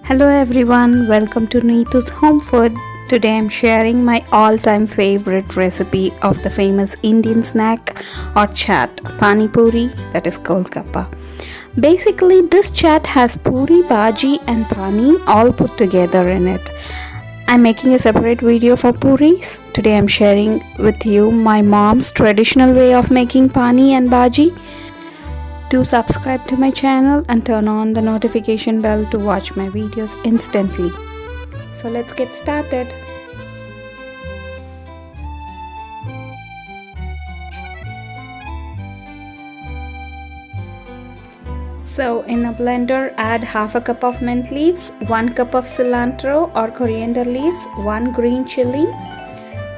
Hello everyone, welcome to Neethu's Home Food. Today I'm sharing my all-time favorite recipe of the famous Indian snack or chaat, Pani Puri, that is Golgappa. Basically, this chaat has puri, bhaji and pani all put together in it. I'm making a separate video for puris. Today I'm sharing with you my mom's traditional way of making pani and bhaji. Do subscribe to my channel and turn on the notification bell to watch my videos instantly. So let's get started. So in a blender, add half a cup of mint leaves, 1 cup of cilantro or coriander leaves, 1 green chili,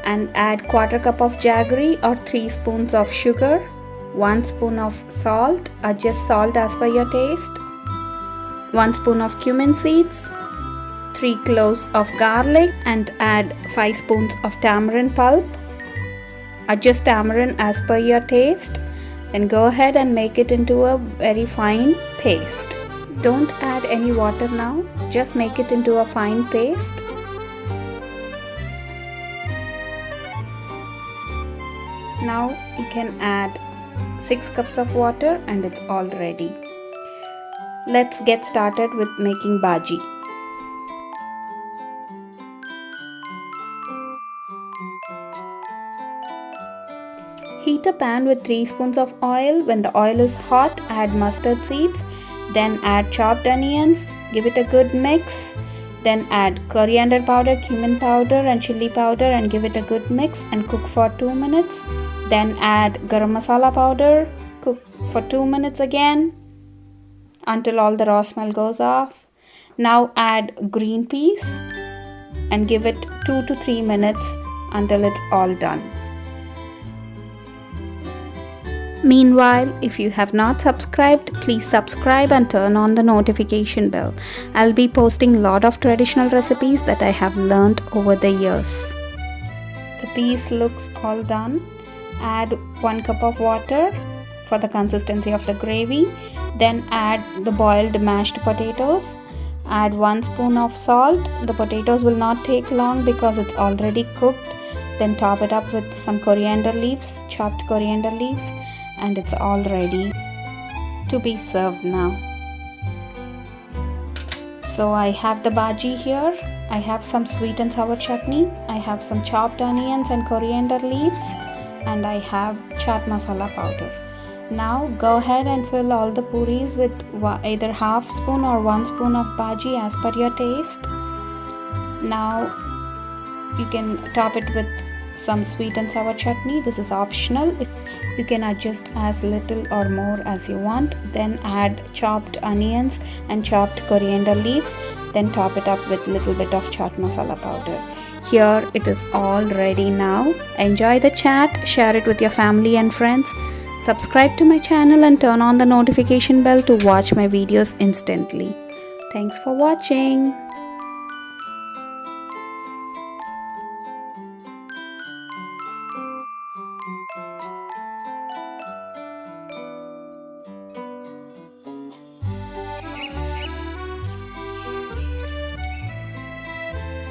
and add quarter cup of jaggery or 3 spoons of sugar, 1 spoon of salt, adjust salt as per your taste, 1 spoon of cumin seeds, 3 cloves of garlic, and add 5 spoons of tamarind pulp. Adjust tamarind as per your taste. Then go ahead and make it into a very fine paste. Don't add any water now, just make it into a fine paste. Now you can add 6 cups of water and it's all ready. Let's get started with making bhaji. Heat a pan with 3 spoons of oil. When the oil is hot, add mustard seeds. Then add chopped onions. Give it a good mix. Then add coriander powder, cumin powder and chili powder and give it a good mix and cook for 2 minutes. Then add garam masala powder. Cook for 2 minutes again until all the raw smell goes off. Now add green peas and give it 2 to 3 minutes until it's all done. Meanwhile, if you have not subscribed, please subscribe and turn on the notification bell. I'll be posting a lot of traditional recipes that I have learned over the years. The peas looks all done. Add 1 cup of water for the consistency of the gravy. Then add the boiled mashed potatoes. Add 1 spoon of salt. The potatoes will not take long because it's already cooked. Then top it up with some coriander leaves, chopped coriander leaves, and it's all ready to be served now. So I have the bhaji here. I have some sweet and sour chutney. I have some chopped onions and coriander leaves. And I have chaat masala powder. Now go ahead and fill all the puris with either half spoon or 1 spoon of bhaji as per your taste. Now you can top it with some sweet and sour chutney. This is optional. You can adjust as little or more as you want. Then add chopped onions and chopped coriander leaves. Then top it up with little bit of chaat masala powder. Here it is all ready now. Enjoy the chat, share it with your family and friends. Subscribe to my channel and turn on the notification bell to watch my videos instantly. Thanks for watching.